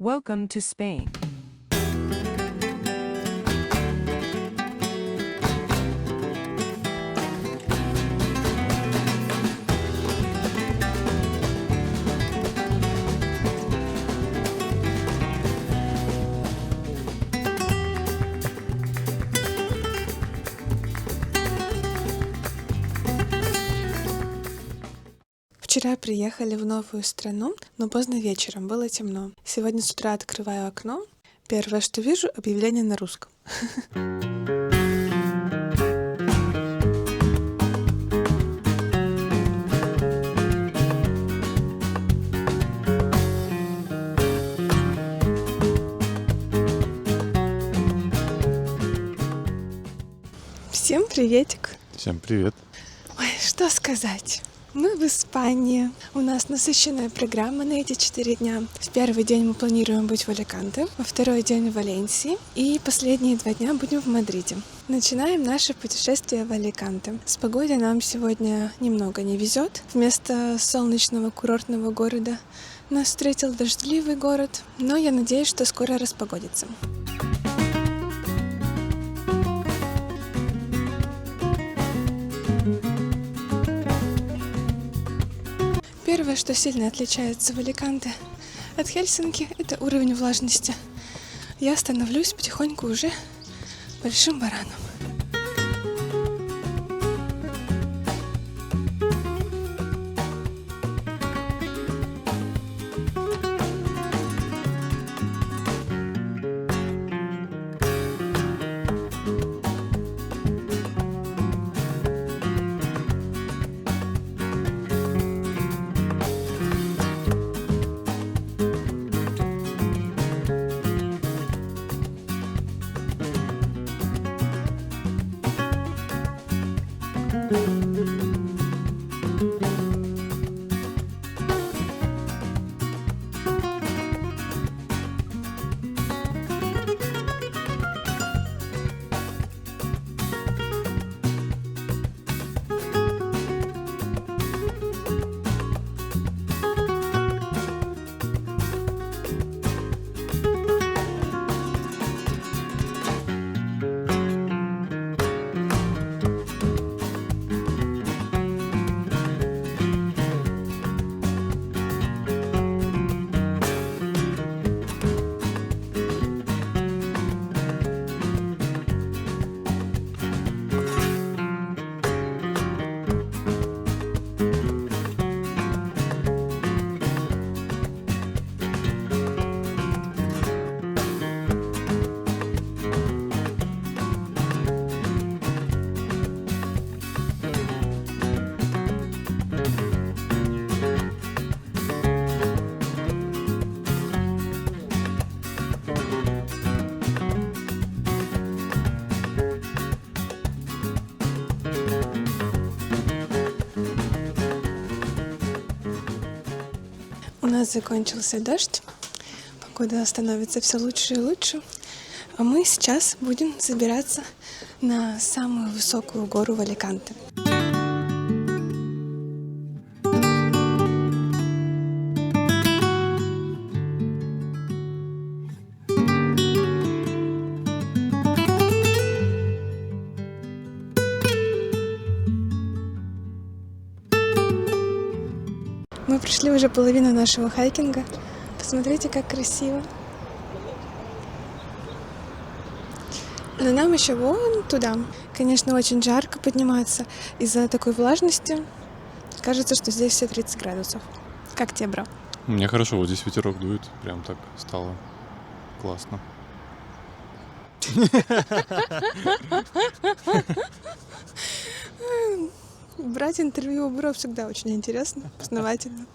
Welcome to Spain. Вчера приехали в новую страну, но поздно вечером, было темно. Сегодня с утра открываю окно. Первое, что вижу, объявление на русском. Всем приветик! Всем привет. Ой, что сказать? Мы в Испании. У нас насыщенная программа на эти 4 дня. В первый день мы планируем быть в Аликанте, во второй день в Валенсии и последние 2 дня будем в Мадриде. Начинаем наше путешествие в Аликанте. С погодой нам сегодня немного не везет. Вместо солнечного курортного города нас встретил дождливый город, но я надеюсь, что скоро распогодится. Первое, что сильно отличается в Аликанте от Хельсинки, это уровень влажности. Я становлюсь потихоньку уже большим бараном. У нас закончился дождь, погода становится все лучше и лучше, а мы сейчас будем забираться на самую высокую гору в Аликанте. Мы прошли уже половину нашего хайкинга. Посмотрите, как красиво. Но нам еще вон туда. Конечно, очень жарко подниматься из-за такой влажности. Кажется, что здесь все 30 градусов. Как тебе, бро? Мне хорошо, вот здесь ветерок дует, прям так стало классно. Брать интервью у бро всегда очень интересно, познавательно.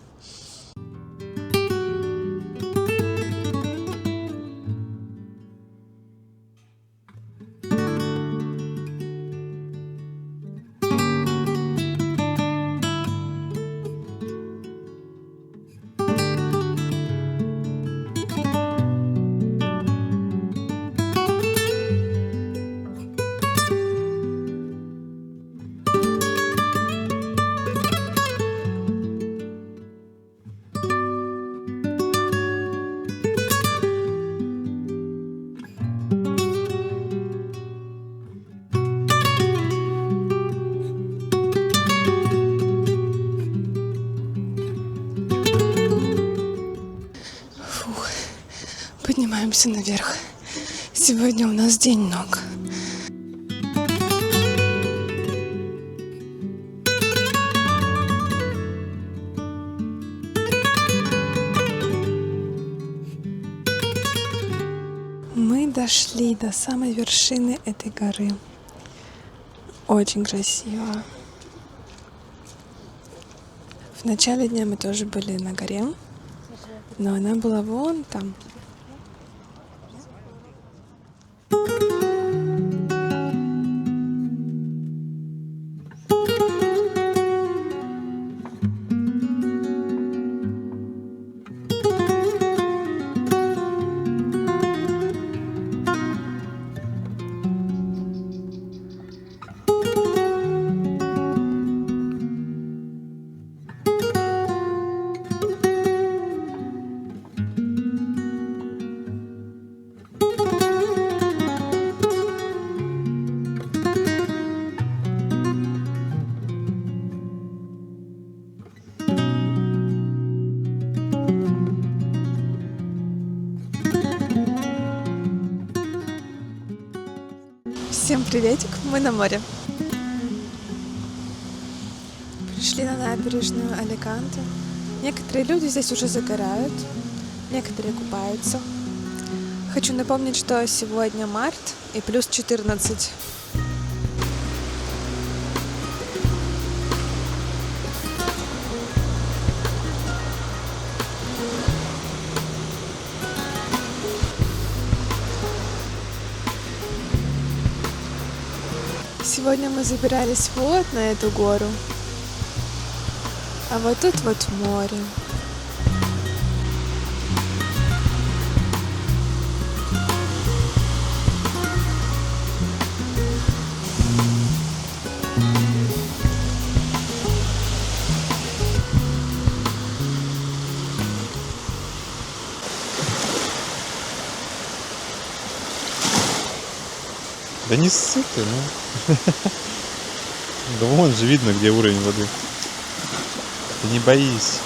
поднимаемся наверх. Сегодня у нас день ног. Мы дошли до самой вершины этой горы. Очень красиво. В начале дня мы тоже были на горе, но она была вон там. Всем приветик, мы на море. Пришли на набережную Аликанте. Некоторые люди здесь уже загорают, некоторые купаются. Хочу напомнить, что сегодня март и плюс 14. Сегодня мы забирались вот на эту гору, а вот тут вот море. Да не ссы ты, ну. Да вон же видно, где уровень воды. Ты не боись.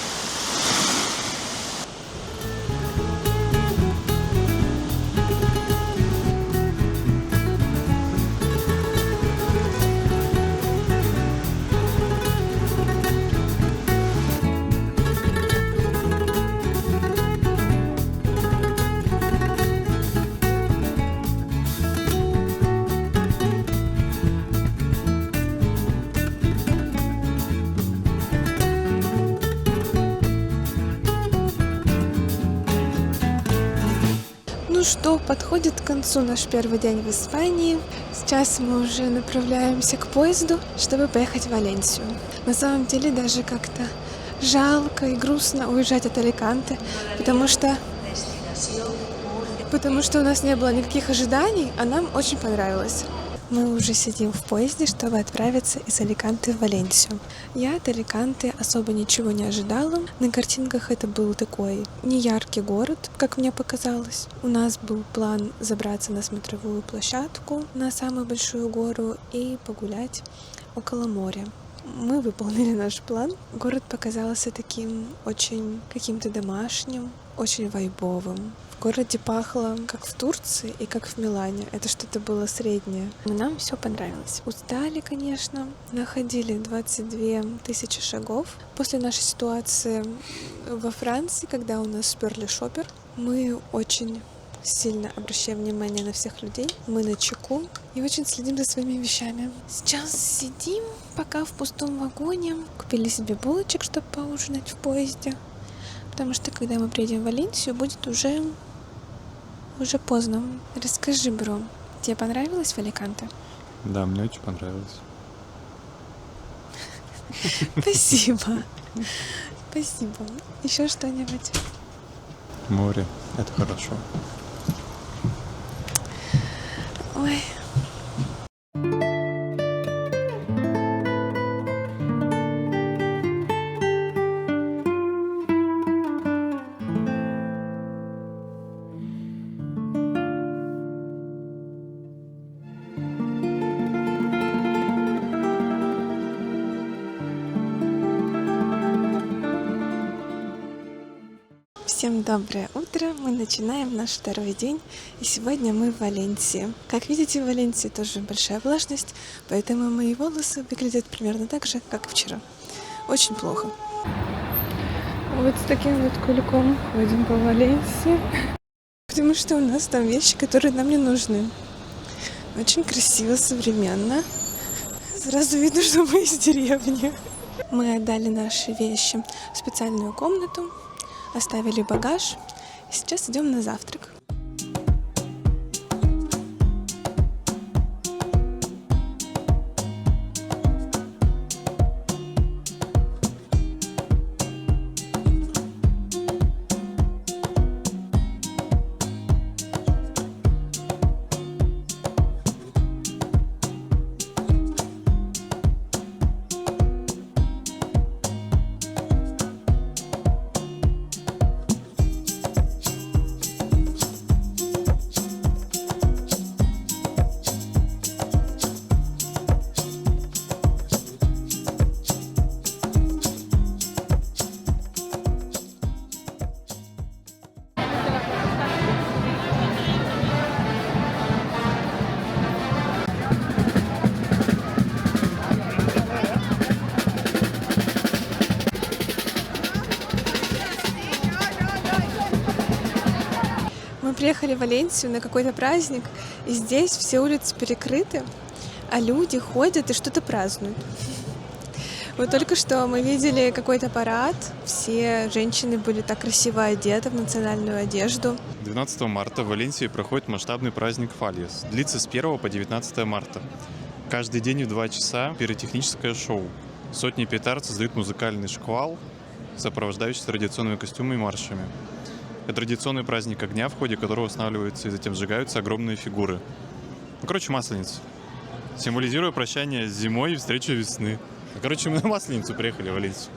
Ну что, подходит к концу наш первый день в Испании. Сейчас мы уже направляемся к поезду, чтобы поехать в Валенсию. На самом деле даже как-то жалко и грустно уезжать от Аликанте, потому что у нас не было никаких ожиданий, а нам очень понравилось. Мы уже сидим в поезде, чтобы отправиться из Аликанте в Валенсию. Я от Аликанте особо ничего не ожидала. На картинках это был такой неяркий город, как мне показалось. У нас был план забраться на смотровую площадку, на самую большую гору и погулять около моря. Мы выполнили наш план. Город показался таким очень каким-то домашним, очень вайбовым. В городе пахло как в Турции и как в Милане. Это что-то было среднее. Но нам все понравилось. Устали, конечно. Находили 22 тысячи шагов. После нашей ситуации во Франции, когда у нас сперли шопер, мы очень сильно обращаем внимание на всех людей. Мы на чеку и очень следим за своими вещами. Сейчас сидим пока в пустом вагоне. Купили себе булочек, чтобы поужинать в поезде. Потому что когда мы приедем в Валенсию, будет уже поздно. Расскажи, бро, тебе понравилось в Аликанте? Да, мне очень понравилось. Спасибо. Спасибо. Еще что-нибудь? Море. Это хорошо. Ой. Всем доброе утро! Мы начинаем наш второй день, и сегодня мы в Валенсии. Как видите, в Валенсии тоже большая влажность, поэтому мои волосы выглядят примерно так же, как вчера. Очень плохо. Вот с таким вот кульком ходим по Валенсии, потому что у нас там вещи, которые нам не нужны. Очень красиво, современно. Сразу видно, что мы из деревни. Мы отдали наши вещи в специальную комнату, оставили багаж, и сейчас идем на завтрак. Мы приехали в Валенсию на какой-то праздник, и здесь все улицы перекрыты, а люди ходят и что-то празднуют. Вот только что мы видели какой-то парад, все женщины были так красиво одеты в национальную одежду. 12 марта в Валенсии проходит масштабный праздник Фальес. Длится с 1 по 19 марта. Каждый день в 2 часа пиротехническое шоу. Сотни петард создают музыкальный шквал, сопровождающийся традиционными костюмами и маршами. Это традиционный праздник огня, в ходе которого устанавливаются и затем сжигаются огромные фигуры. Масленица. Символизируя прощание с зимой и встречу весны. Мы на Масленицу приехали в Валенсию.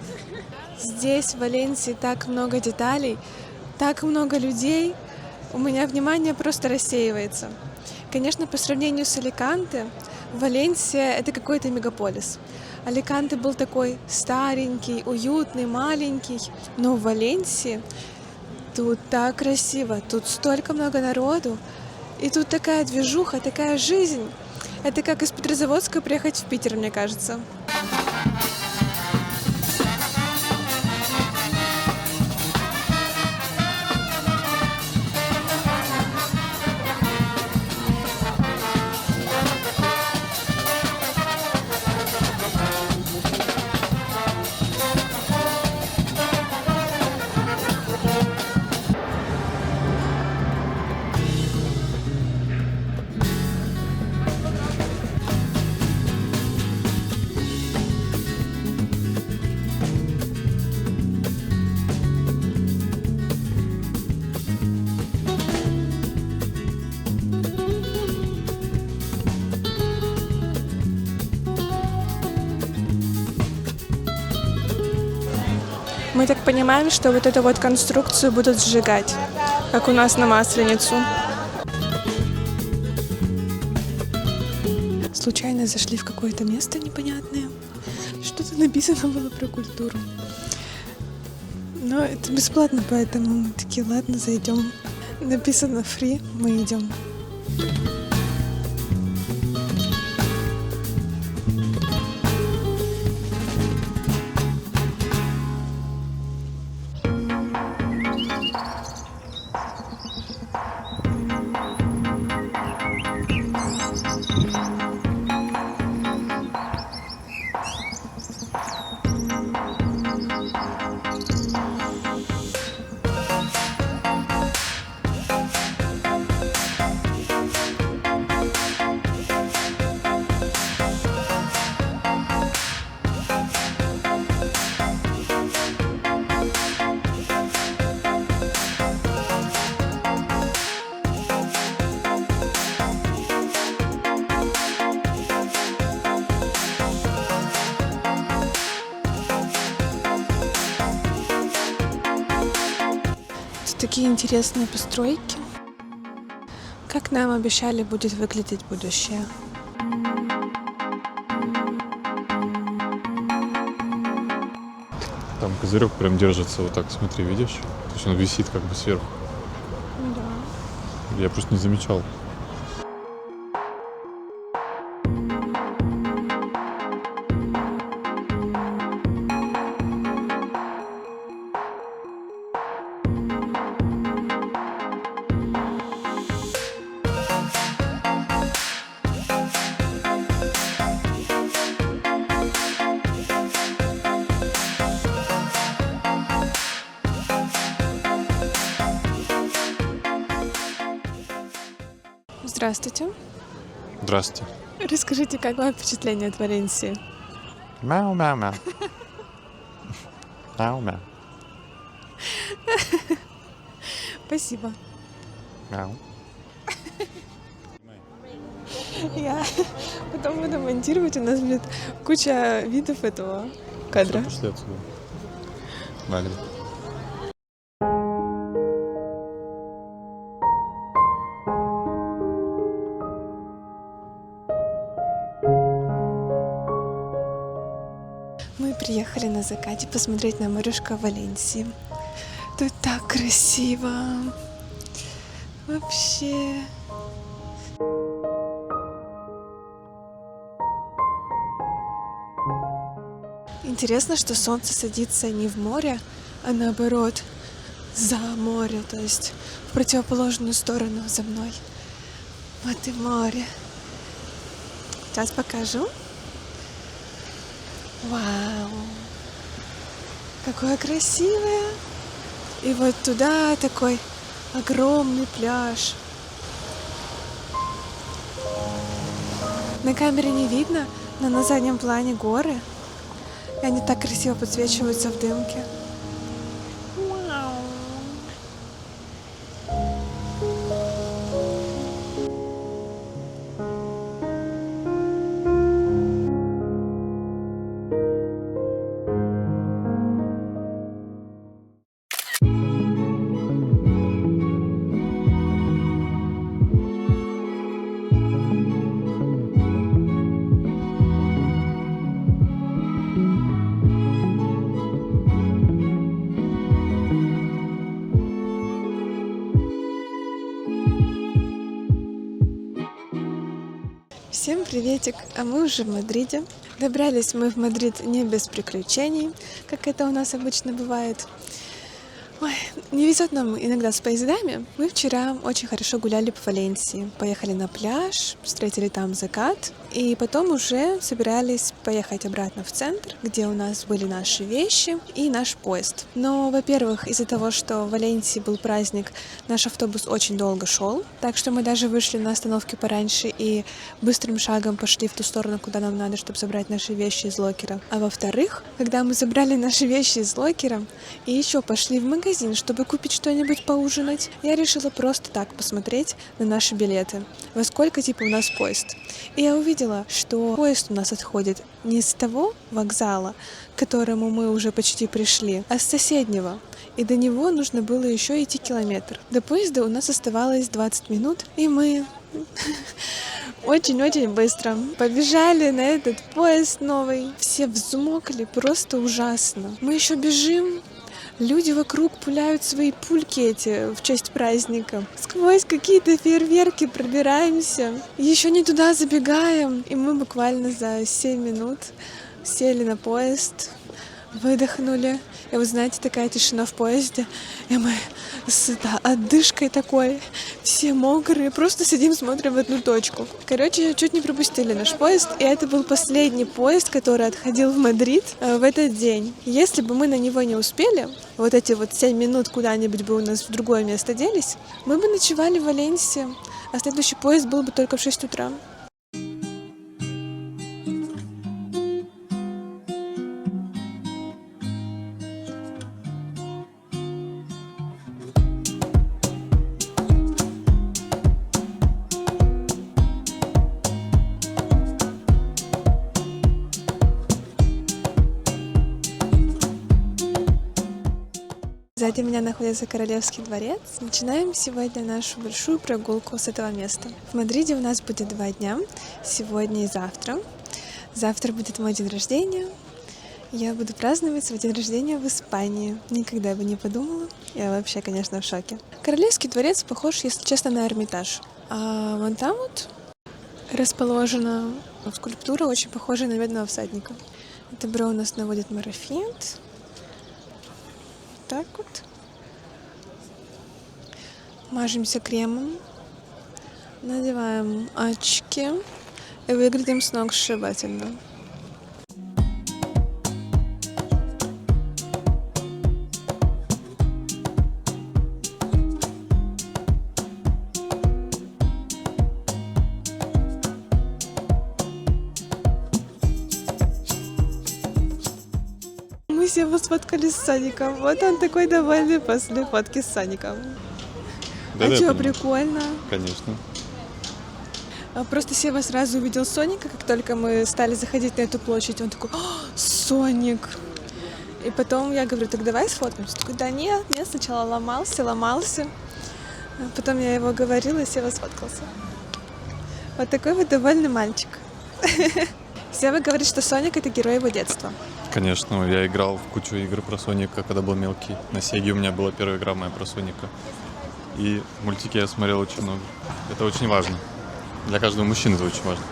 Здесь, в Валенсии, так много деталей, так много людей. У меня внимание просто рассеивается. Конечно, по сравнению с Аликанте, Валенсия — это какой-то мегаполис. Аликанте был такой старенький, уютный, маленький. Но в Валенсии тут так красиво, тут столько много народу. И тут такая движуха, такая жизнь. Это как из Петрозаводска приехать в Питер, мне кажется. Мы так понимаем, что вот эту вот конструкцию будут сжигать, как у нас на Масленицу. Случайно зашли в какое-то место непонятное. Что-то написано было про культуру. Но это бесплатно, поэтому мы такие, ладно, зайдем. Написано free, мы идем. Такие интересные постройки. Как нам обещали, будет выглядеть будущее. Там козырек прям держится вот так, смотри, видишь? То есть он висит как бы сверху. Да. Я просто не замечал. Здравствуйте. Здравствуйте. Расскажите, как вам впечатление от Валенсии? Мяу-мяу-мяу. Мяу-мяу. Спасибо. Мяу. Я потом буду монтировать, у нас будет куча видов этого кадра. Всё, пошли отсюда. Вали. Мы приехали на закате посмотреть на морюшка Валенсии. Тут так красиво. Вообще. Интересно, что солнце садится не в море, а наоборот, за море, то есть в противоположную сторону за мной. Вот и море. Сейчас покажу. Вау! Какое красивое! И вот туда такой огромный пляж. На камере не видно, но на заднем плане горы. И они так красиво подсвечиваются в дымке. Вау! Всем приветик! А мы уже в Мадриде. Добрались мы в Мадрид не без приключений, как это у нас обычно бывает. Ой, не везет нам иногда с поездами. Мы вчера очень хорошо гуляли по Валенсии. Поехали на пляж, встретили там закат. И потом уже собирались поехать обратно в центр, где у нас были наши вещи и наш поезд. Но, во-первых, из-за того, что в Валенсии был праздник, наш автобус очень долго шел. Так что мы даже вышли на остановке пораньше и быстрым шагом пошли в ту сторону, куда нам надо, чтобы забрать наши вещи из локера. А во-вторых, когда мы забрали наши вещи из локера и еще пошли в магазин, чтобы купить что-нибудь поужинать, я решила просто так посмотреть на наши билеты. Во сколько типа у нас поезд. И я увидела, что поезд у нас отходит не с того вокзала, к которому мы уже почти пришли, а с соседнего. И до него нужно было еще идти километр. До поезда у нас оставалось 20 минут, и мы очень-очень быстро побежали на этот поезд новый. Все взмокли, просто ужасно. Мы еще бежим. Люди вокруг пуляют свои пульки эти в честь праздника. Сквозь какие-то фейерверки пробираемся. Еще не туда забегаем. И мы буквально за 7 минут сели на поезд, выдохнули. И вот знаете, такая тишина в поезде. И мы с отдышкой такой, все мокрые, просто сидим, смотрим в одну точку. Короче, чуть не пропустили наш поезд. И это был последний поезд, который отходил в Мадрид в этот день. Если бы мы на него не успели, вот эти вот 7 минут куда-нибудь бы у нас в другое место делись, мы бы ночевали в Валенсии, а следующий поезд был бы только в 6 утра. Сзади меня находится Королевский дворец. Начинаем сегодня нашу большую прогулку с этого места. В Мадриде у нас будет 2 дня, сегодня и завтра. Завтра будет мой день рождения, Я буду праздновать свой день рождения в Испании. Никогда бы не подумала. Я вообще, конечно, в шоке. Королевский дворец похож, если честно, на Эрмитаж. А вон там вот расположена скульптура, очень похожая на медного всадника. Это бро у нас наводит марафет. Так вот. Мажемся кремом. Надеваем очки. И выглядим сногсшибательно. Мы все сфоткались с Саником. Вот он такой довольный после фотки с Саником. Да, А я что, понимаю. прикольно. Конечно. Просто Сева сразу увидел Соника, как только мы стали заходить на эту площадь. Он такой: «О, Соник!» И потом я говорю: так давай сфоткаемся. Он такой: да нет, сначала ломался. А потом я его говорила, и Сева сфоткался. Вот такой вот довольный мальчик. Сева говорит, что Соник — это герой его детства. Конечно, я играл в кучу игр про Соника, когда был мелкий. На Сеге у меня была первая игра моя про Соника. И мультики я смотрел очень много. Это очень важно. Для каждого мужчины это очень важно.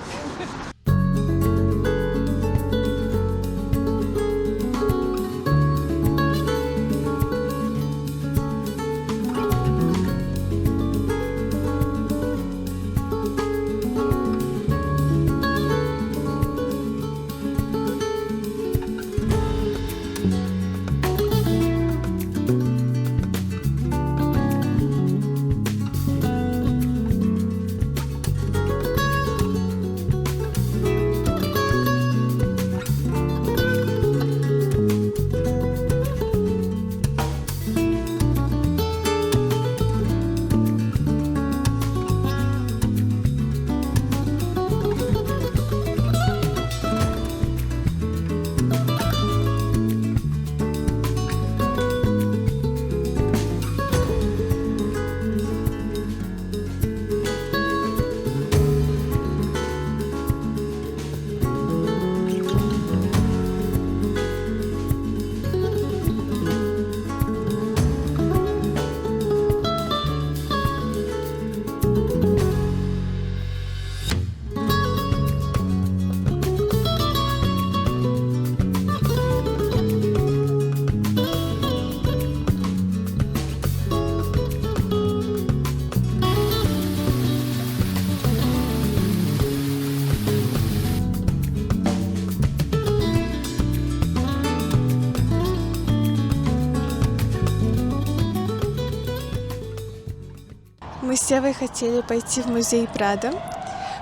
Мы с Севой хотели пойти в музей Прадо.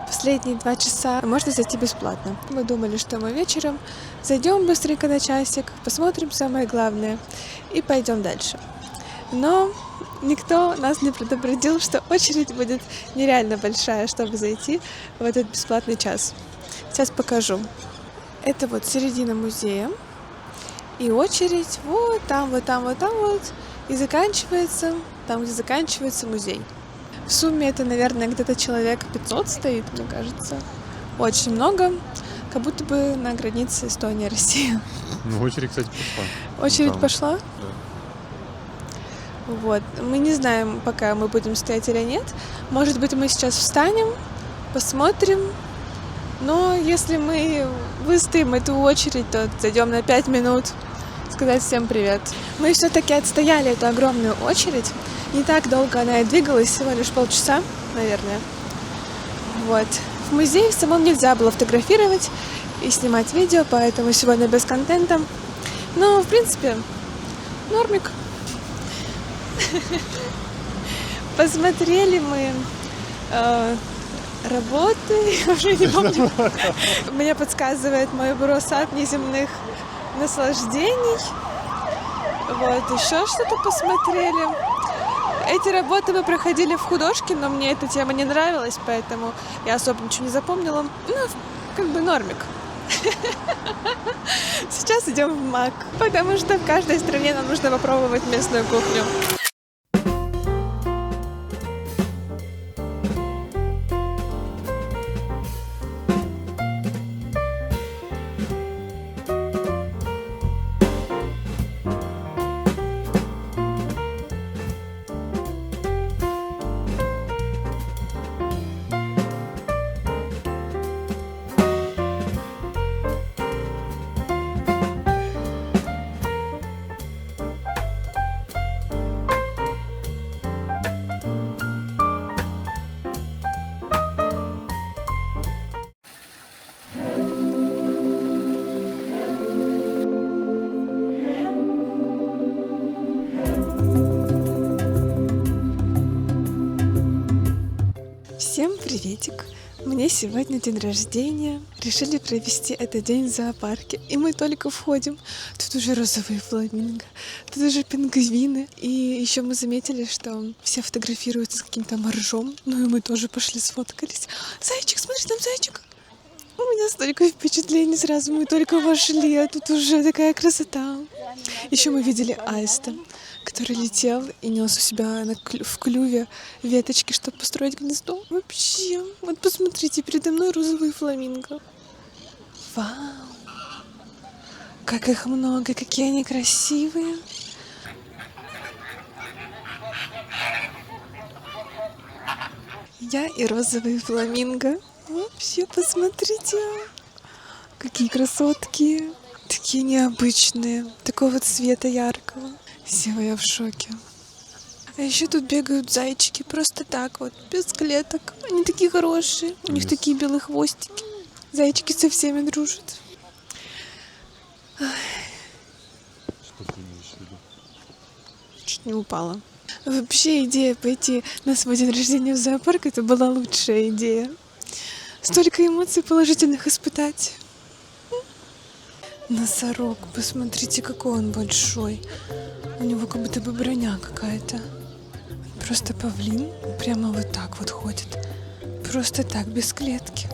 Последние 2 часа можно зайти бесплатно. Мы думали, что мы вечером зайдем быстренько на часик, посмотрим самое главное и пойдем дальше. Но никто нас не предупредил, что очередь будет нереально большая, чтобы зайти в этот бесплатный час. Сейчас покажу. Это вот середина музея. И очередь вот там, вот там, вот там вот. И заканчивается там, где заканчивается музей. В сумме это, наверное, где-то человек 500 стоит, мне кажется. Очень много, как будто бы на границе Эстония-Россия. Ну, очередь, кстати, пошла. Очередь Там, пошла? да. Вот. Мы не знаем, пока мы будем стоять или нет. Может быть, мы сейчас встанем, посмотрим. Но если мы выстоим эту очередь, то зайдем на 5 минут, сказать всем привет. Мы все-таки отстояли эту огромную очередь. Не так долго она и двигалась, всего лишь полчаса, наверное. Вот. В музее в самом нельзя было фотографировать и снимать видео, поэтому сегодня без контента. Но, в принципе, нормик. Посмотрели мы работы, я уже не помню. Мне подсказывает мой бюро «Сад неземных наслаждений». Вот, еще что-то посмотрели. Эти работы мы проходили в художке, но мне эта тема не нравилась, поэтому я особо ничего не запомнила. Ну, как бы нормик. Сейчас идем в МАК, потому что в каждой стране нам нужно попробовать местную кухню. Всем приветик! Мне сегодня день рождения. Решили провести этот день в зоопарке. И мы только входим. Тут уже розовые фламинго, тут уже пингвины. И еще мы заметили, что все фотографируются с каким-то моржом. Ну и мы тоже пошли сфоткались. Зайчик, смотри, там зайчик! У меня столько впечатлений сразу. Мы только вошли, а тут уже такая красота. Еще мы видели аиста, который летел и нес у себя в клюве веточки, чтобы построить гнездо. Вообще, вот посмотрите, передо мной розовые фламинго. Вау! Как их много, какие они красивые. Я и розовые фламинго. Вообще, посмотрите, какие красотки. Такие необычные, такого цвета яркого. Все, я в шоке. А еще тут бегают зайчики просто так вот, без клеток. Они такие хорошие, у них такие белые хвостики. Зайчики со всеми дружат. Что ты имеешь в виду? Чуть не упала. Вообще идея пойти на свой день рождения в зоопарк — это была лучшая идея. Столько эмоций положительных испытать. Носорог, посмотрите, какой он большой. У него как будто бы броня какая-то. Просто павлин прямо вот так вот ходит. Просто так, без клетки.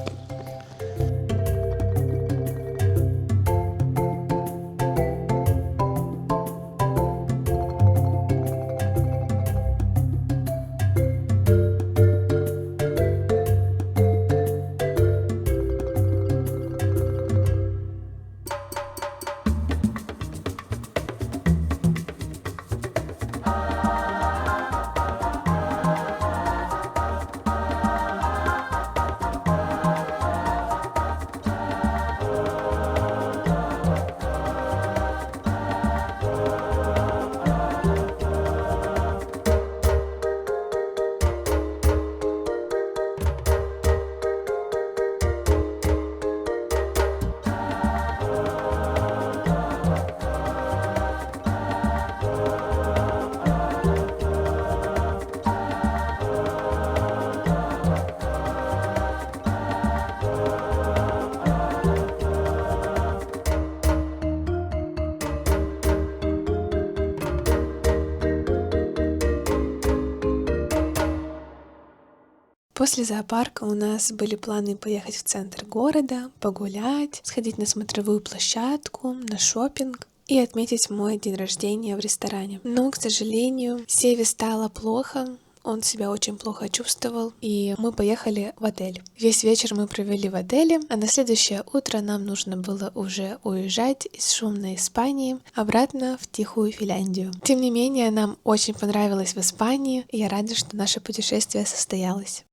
После зоопарка у нас были планы поехать в центр города, погулять, сходить на смотровую площадку, на шопинг и отметить мой день рождения в ресторане. Но, к сожалению, Севе стало плохо, он себя очень плохо чувствовал, и мы поехали в отель. Весь вечер мы провели в отеле, а на следующее утро нам нужно было уже уезжать из шумной Испании обратно в тихую Финляндию. Тем не менее, нам очень понравилось в Испании, и я рада, что наше путешествие состоялось.